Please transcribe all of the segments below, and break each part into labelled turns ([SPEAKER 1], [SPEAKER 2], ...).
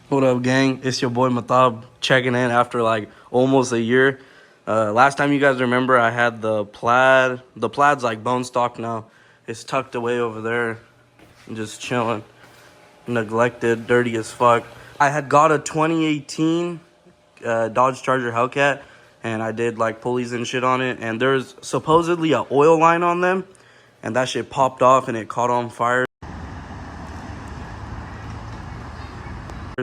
[SPEAKER 1] What up, gang? It's your boy Matab checking in after like almost a year. Last time you guys remember, I had the plaid. The plaid's like bone stock now. It's tucked away over there and just chilling. Neglected, dirty as fuck. I had got a 2018 Dodge Charger Hellcat, and I did like pulleys and shit on it. And there's supposedly an oil line on them, and that shit popped off and it caught on fire.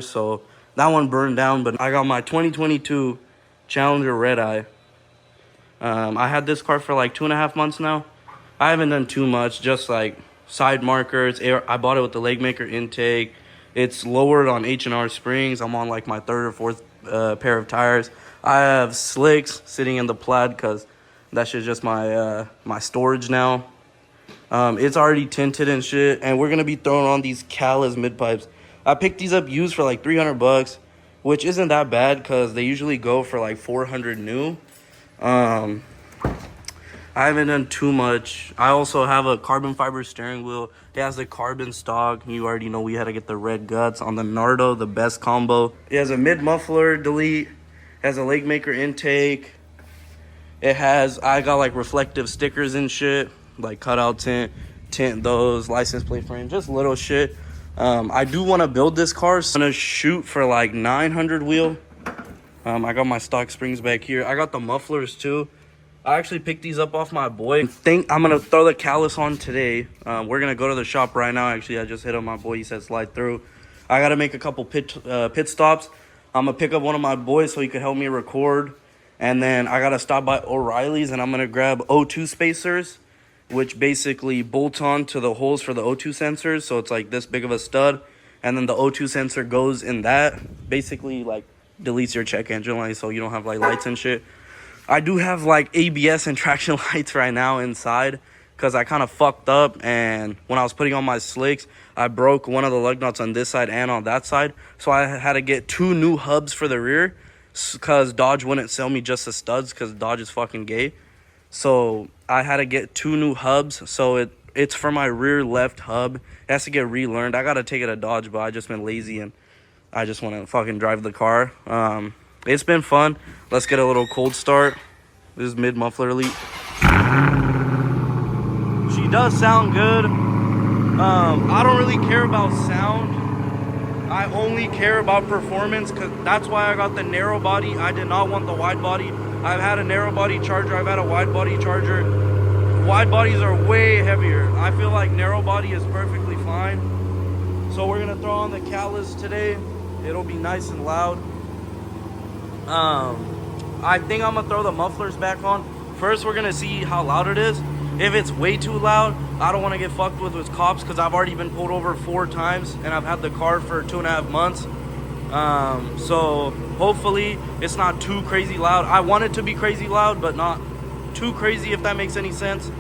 [SPEAKER 1] So that one burned down, but I got my 2022 Challenger Redeye. I had this car for like 2.5 months now. I haven't done too much, just like side markers. I bought it with the leg maker intake. It's lowered on H&R springs. I'm on like my third or fourth pair of tires. I have slicks sitting in the plaid because that's just my my storage now. It's already tinted and shit, and we're gonna be throwing on these Catless mid pipes. I picked these up used for like 300 bucks, which isn't that bad because they usually go for like 400 new. I haven't done too much. I also have a carbon fiber steering wheel. It has the carbon stock. You already know we had to get the red guts on the Nardo, the best combo. It has a mid muffler delete. It has a leg maker intake. I got like reflective stickers and shit, like cutout tint those, license plate frame, just little shit. I do want to build this car, so I'm gonna shoot for like 900 wheel. I got my stock springs back here. I got the mufflers too. I actually picked these up off my boy. I'm gonna throw the Catless on today. We're gonna go to the shop right now. Actually, I just hit up my boy. He said slide through. I gotta make a couple pit stops. I'm gonna pick up one of my boys so he could help me record. And then I gotta stop by O'Reilly's and I'm gonna grab O2 spacers, which basically bolt on to the holes for the O2 sensors. So it's like this big of a stud. And then the O2 sensor goes in that. Basically like deletes your check engine light so you don't have like lights and shit. I do have like ABS and traction lights right now inside because I kind of fucked up. And when I was putting on my slicks, I broke one of the lug nuts on this side and on that side. So I had to get 2 new hubs for the rear because Dodge wouldn't sell me just the studs because Dodge is fucking gay. So I had to get 2 new hubs. So it's for my rear left hub. It has to get relearned. I got to take it to Dodge, but I just been lazy and I just want to fucking drive the car. It's been fun. Let's get a little cold start. This is mid muffler elite. She does sound good. I don't really care about sound. I only care about performance because that's why I got the narrow body. I did not want the wide body. I've had a narrow body Charger. I've had a wide body Charger. Wide bodies are way heavier. I feel like narrow body is perfectly fine. So we're gonna throw on the Catless today. It'll be nice and loud. I think I'm gonna throw the mufflers back on. First, we're gonna see how loud it is. If it's way too loud, I don't want to get fucked with cops because I've already been pulled over 4 times and I've had the car for 2.5 months. So hopefully it's not too crazy loud. I want it to be crazy loud, but not too crazy, if that makes any sense.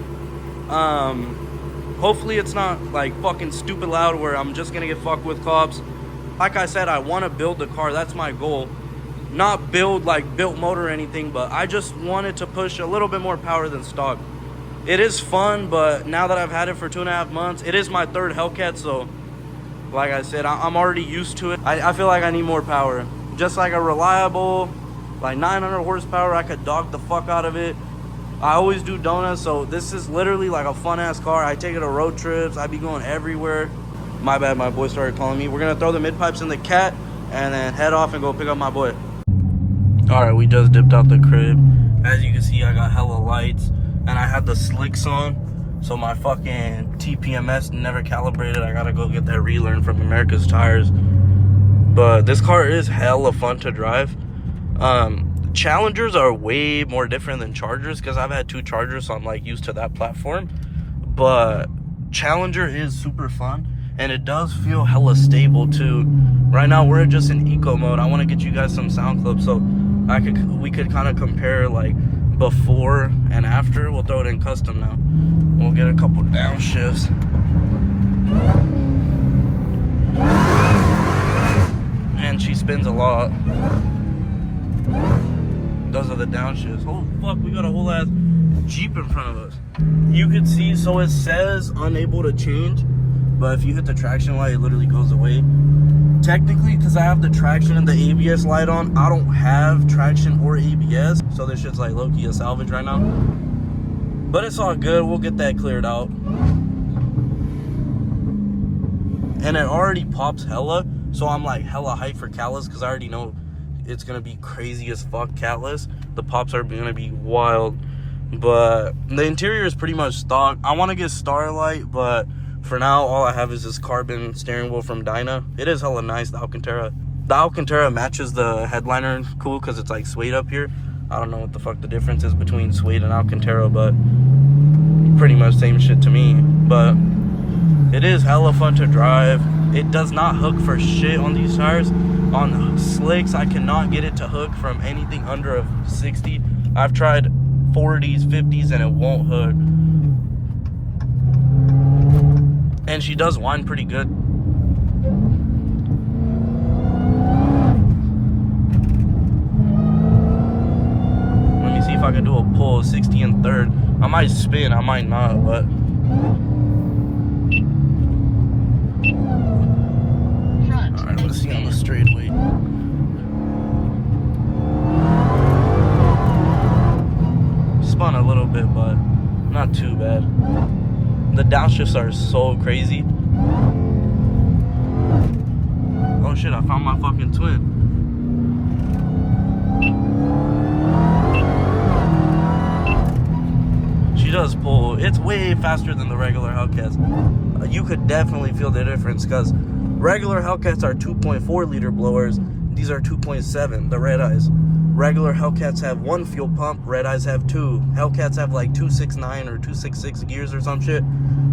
[SPEAKER 1] Hopefully it's not like fucking stupid loud where I'm just gonna get fucked with cops. Like I said, I want to build the car. That's my goal. Not build like built motor or anything, but I just wanted to push a little bit more power than stock. It is fun, but now that I've had it for 2.5 months, it is my 3rd Hellcat, so like I said, I'm already used to it. I feel like I need more power. Just like a reliable, like 900 horsepower, I could dog the fuck out of it. I always do donuts, so this is literally like a fun-ass car. I take it to road trips. I be going everywhere. My bad, my boy started calling me. We're gonna throw the mid-pipes in the Cat and then head off and go pick up my boy. All right, we just dipped out the crib. As you can see, I got hella lights and I had the slicks on. So my fucking TPMS never calibrated. I gotta go get that relearned from America's Tires. But this car is hella fun to drive. Challengers are way more different than Chargers because I've had 2 Chargers, so I'm like used to that platform. But Challenger is super fun and it does feel hella stable too. Right now we're just in eco mode. I want to get you guys some sound clips so we could kind of compare like before and after. We'll throw it in custom now. We'll get a couple downshifts. And she spins a lot. Those are the downshifts. Oh fuck, we got a whole ass Jeep in front of us. You could see, so it says unable to change. but if you hit the traction light, it literally goes away. Technically, because I have the traction and the ABS light on, I don't have traction or ABS, so this shit's like low-key a salvage right now. But it's all good. We'll get that cleared out. And it already pops hella, so I'm like hella hyped for Catless, because I already know it's gonna be crazy as fuck. Catless, the pops are gonna be wild. But the interior is pretty much stock. I want to get Starlight, but for now all I have is this carbon steering wheel from Dyna. It is hella nice, the Alcantara matches the headliner cool, because it's like suede up here. I don't know what the fuck the difference is between suede and Alcantara, but pretty much same shit to me. But it is hella fun to drive. It does not hook for shit on these tires. On slicks, I cannot get it to hook from anything under a 60. I've tried 40s, 50s, and it won't hook. And she does whine pretty good. Let me see if I can do a pull 60 and third. I might spin, I might not, but alright, let's see on the straightaway. Spun a little bit, but not too bad. The downshifts are so crazy. Oh shit, I found my fucking twin. She does pull. It's way faster than the regular Hellcats. You could definitely feel the difference, because regular Hellcats are 2.4 liter blowers. These are 2.7, the Redeyes. Regular Hellcats have one fuel pump, Redeyes have two. Hellcats have like 269 or 266 gears or some shit.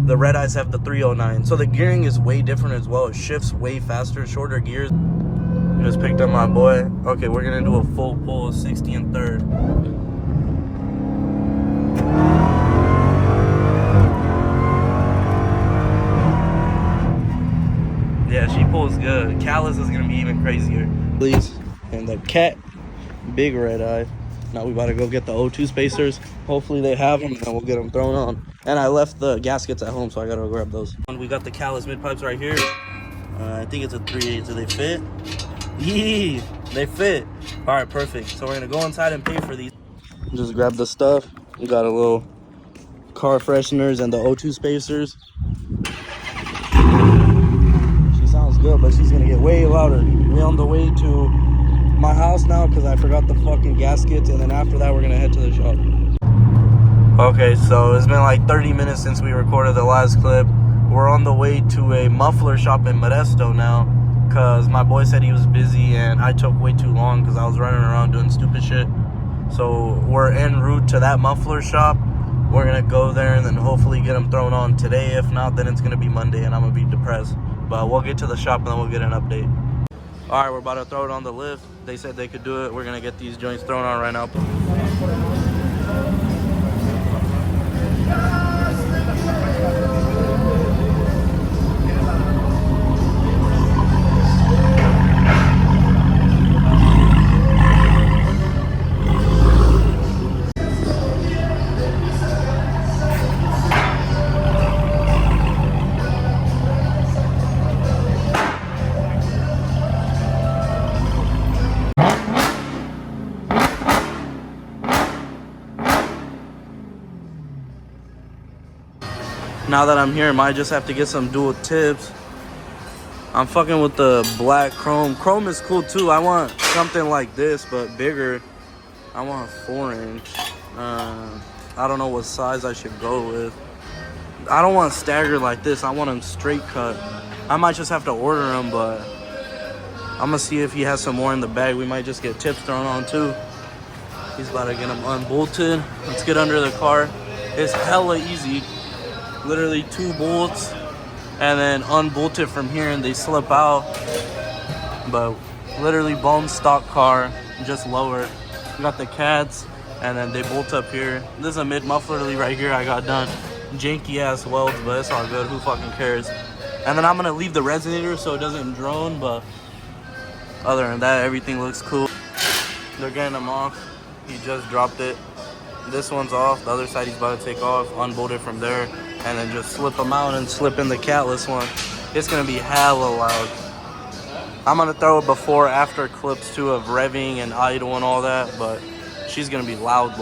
[SPEAKER 1] The Redeyes have the 309. So the gearing is way different as well. It shifts way faster, shorter gears. Just picked up my boy. Okay, we're gonna do a full pull of 60 and third. Yeah, she pulls good. Catless is gonna be even crazier. Please. And the cat. Big Redeye. Now we about to go get the O2 spacers. Hopefully they have them, and then we'll get them thrown on. And I left the gaskets at home, so I gotta go grab those. We got the Catless mid pipes right here. I think it's a 3/8. Do they fit? Yee, they fit. All right, perfect. So we're gonna go inside and pay for these. Just grab the stuff. We got a little car fresheners and the O2 spacers. She sounds good, but she's gonna get way louder. We're on the way to my house now, because I forgot the fucking gaskets, and then after that we're gonna head to the shop. Okay, so it's been like 30 minutes since we recorded the last clip. We're on the way to a muffler shop in Modesto now, because my boy said he was busy and I took way too long because I was running around doing stupid shit. So we're en route to that muffler shop. We're gonna go there and then hopefully get them thrown on today. If not, then it's gonna be Monday and I'm gonna be depressed. But we'll get to the shop and then we'll get an update. All right, we're about to throw it on the lift. They said they could do it. We're gonna get these joints thrown on right now. Now that I'm here, I might just have to get some dual tips. I'm fucking with the black chrome. Chrome is cool too. I want something like this, but bigger. I want a 4-inch. I don't know what size I should go with. I don't want staggered like this. I want them straight cut. I might just have to order them, but I'm gonna see if he has some more in the bag. We might just get tips thrown on too. He's about to get them unbolted. Let's get under the car. It's hella easy. Literally 2 bolts and then unbolt it from here and they slip out. But literally bone stock car, just lower. We got the cats and then they bolt up here. This is a mid muffler right here I got done. Janky ass welds, but it's all good. Who fucking cares? And then I'm gonna leave the resonator so it doesn't drone, but other than that, everything looks cool. They're getting them off. He just dropped it. This one's off. The other side he's about to take off, unbolt it from there. and then just slip them out and slip in the Catless one. It's gonna be hella loud. I'm gonna throw a before after clips too of revving and idle and all that, but she's gonna be loud.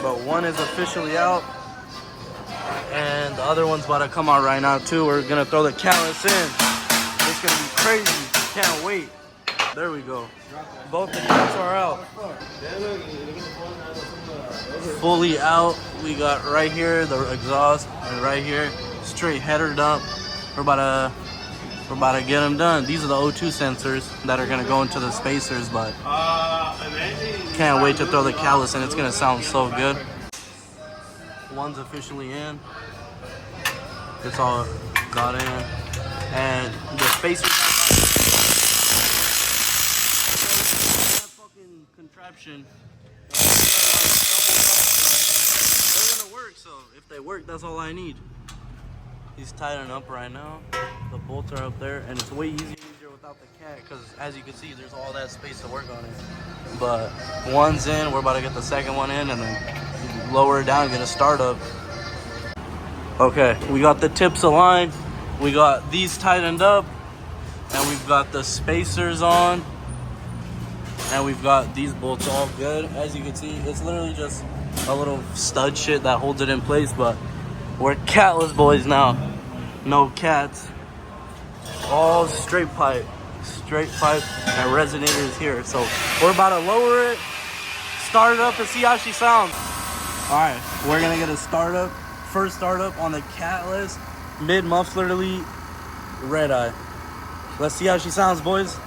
[SPEAKER 1] But one is officially out, and the other one's about to come out right now too. We're gonna throw the Catless in. It's gonna be crazy. Can't wait. There we go. Both the clips are out. Fully out. We got right here the exhaust, and right here straight header dump. We're about to get them done. These are the O2 sensors that are gonna go into the spacers, but can't wait to throw the Catless in. It's gonna sound so good. One's officially in. It's all got in, and the spacers. That fucking contraption. They're gonna work. So if they work, that's all I need. He's tightening up right now. The bolts are up there, and it's way easier without the cat because, as you can see, there's all that space to work on it. But one's in. We're about to get the second one in, and then lower it down and get a startup. Okay, we got the tips aligned. We got these tightened up, and we've got the spacers on, and we've got these bolts all good. As you can see, it's literally just a little stud shit that holds it in place, but we're Catless boys now. No cats. All straight pipe and resonators here. So we're about to lower it, start it up, and see how she sounds. All right, we're gonna get a startup. First startup on the Catless mid muffler lead Redeye. Let's see how she sounds, boys.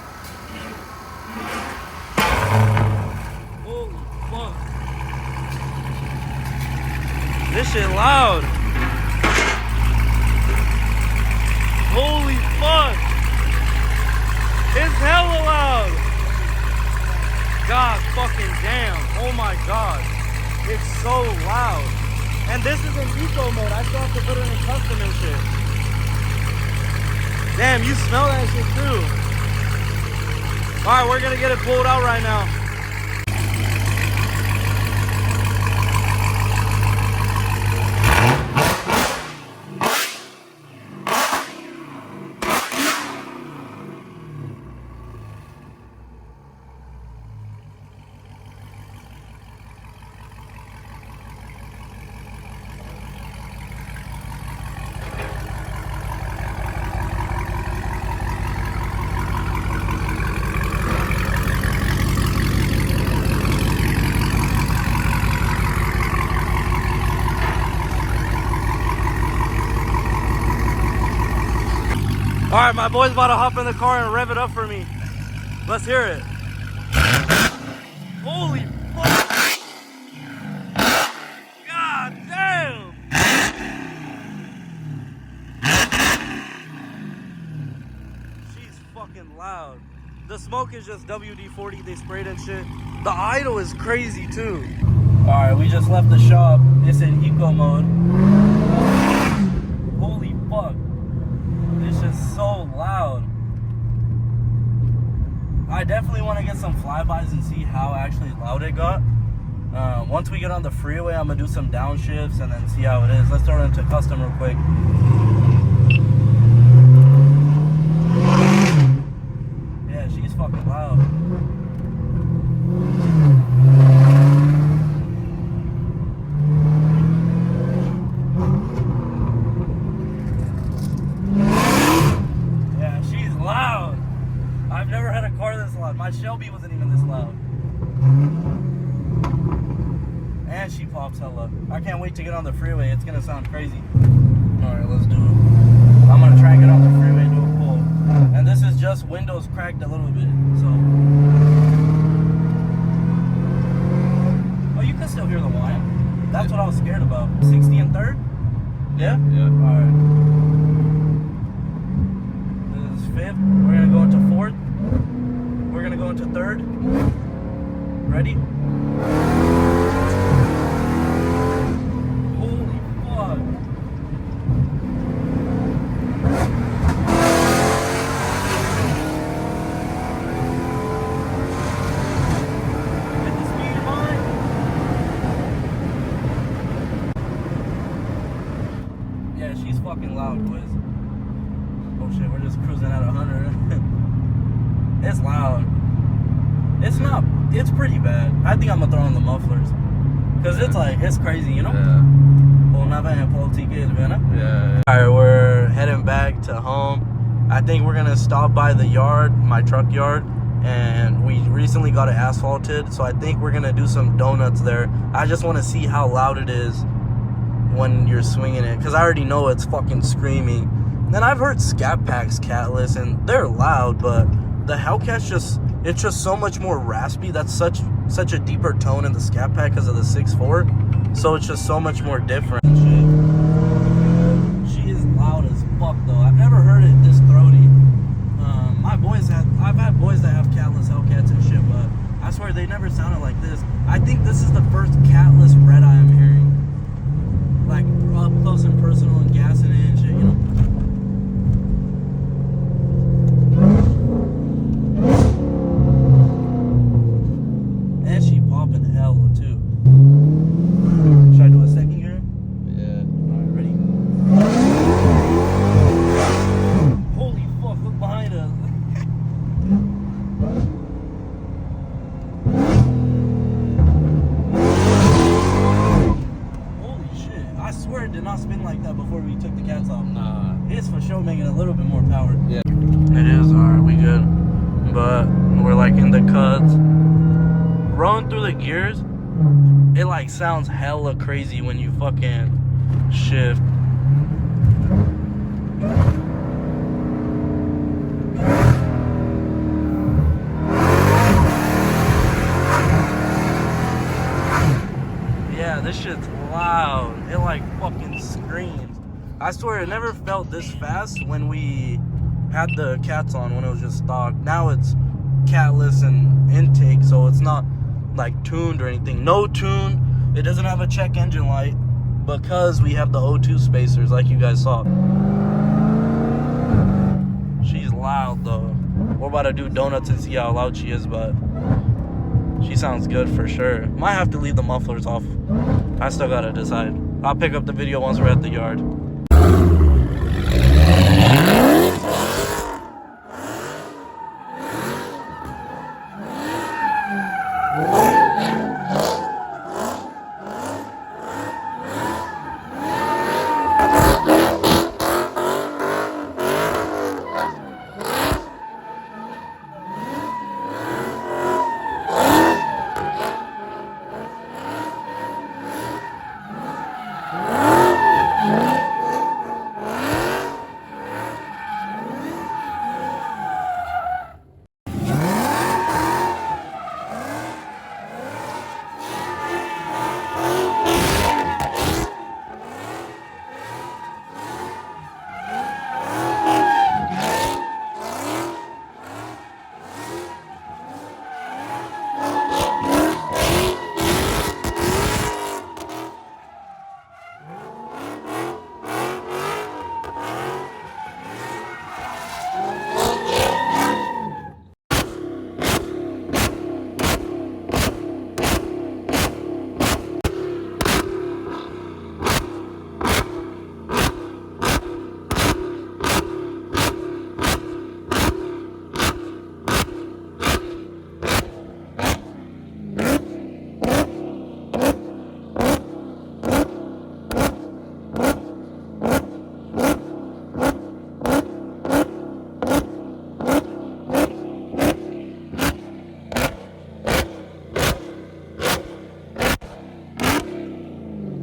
[SPEAKER 1] Holy fuck! This shit loud. Holy fuck! It's hella loud! God fucking damn. Oh my god. It's so loud. And this is in eco mode. I still have to put it in custom and shit. Damn, you smell that shit too. Alright, we're gonna get it pulled out right now. All right, my boy's about to hop in the car and rev it up for me. Let's hear it. Holy fuck! God damn! She's fucking loud. The smoke is just WD-40 they sprayed and shit. The idle is crazy too. All right, we just left the shop. It's in eco mode. Holy fuck. It's just so loud. I definitely want to get some flybys and see how actually loud it got. Once we get on the freeway, I'm gonna do some downshifts and then see how it is. Let's throw it into custom real quick. Yeah, she's fucking loud. I've never had a car this loud. My Shelby wasn't even this loud. And she pops hella. I can't wait to get on the freeway. It's gonna sound crazy. Alright, let's do it. I'm gonna try and get on the freeway and do a pull. And this is just windows cracked a little bit. So. Oh, you can still hear the whine. That's what I was scared about. 60 and 3rd? Yeah? Yeah. Alright. This is 5th. We're gonna go into 4th. We're gonna go into 3rd. Ready? Holy fuck. Get the speed high. loud, boys. Oh shit, we're just cruising at 100. It's loud. It's not, it's pretty bad. I think I'm gonna throw in the mufflers. Cause it's like, it's crazy, you know?
[SPEAKER 2] Yeah. Yeah.
[SPEAKER 1] Alright, we're heading back to home. I think we're gonna stop by the yard, my truck yard, and we recently got it asphalted, so I think we're gonna do some donuts there. I just want to see how loud it is when you're swinging it, because I already know it's fucking screaming. And I've heard Scat Pack's Catless, and they're loud, but the Hellcat's it's just so much more raspy. That's such a deeper tone in the Scat Pack because of the 6.4, so it's just so much more different. She is loud as fuck though. I've never heard it this throaty. I've had boys that have Catless Hellcats and shit, but I swear they never sounded like this. I think this is the first Catless Redeye I'm hearing, like up close and personal and gassing it and shit, you know. And she popping hella too. Should I do a second gear?
[SPEAKER 2] Yeah.
[SPEAKER 1] Alright, ready? Holy fuck, look behind us. Holy shit. I swear it did not spin like that before we took the cats off.
[SPEAKER 2] Nah.
[SPEAKER 1] It's for sure making a little bit more power.
[SPEAKER 2] Yeah.
[SPEAKER 1] It is, alright, we good. But we're like in the cuts. Rolling through the gears, it like sounds hella crazy when you fucking shift. Yeah, this shit's loud. It like fucking screams. I swear it never felt this fast when we had the cats on, when it was just stock. Now it's catless and intake, so it's not like tuned or anything. No tune. It doesn't have a check engine light because we have the O2 spacers like you guys saw. She's loud though. We're about to do donuts and see how loud she is, but she sounds good for sure. Might have to leave the mufflers off. I still gotta decide. I'll pick up the video once we're at the yard.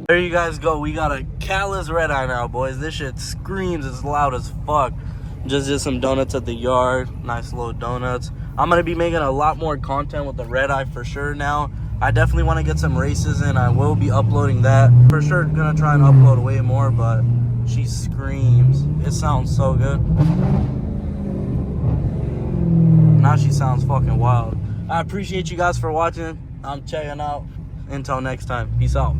[SPEAKER 1] There you guys go. We got a Catless Redeye now, boys. This shit screams. It's loud as fuck. Just did some donuts at the yard. Nice little donuts. I'm going to be making a lot more content with the Redeye for sure now. I definitely want to get some races in. I will be uploading that. For sure going to try and upload way more, but she screams. It sounds so good. Now she sounds fucking wild. I appreciate you guys for watching. I'm checking out. Until next time. Peace out.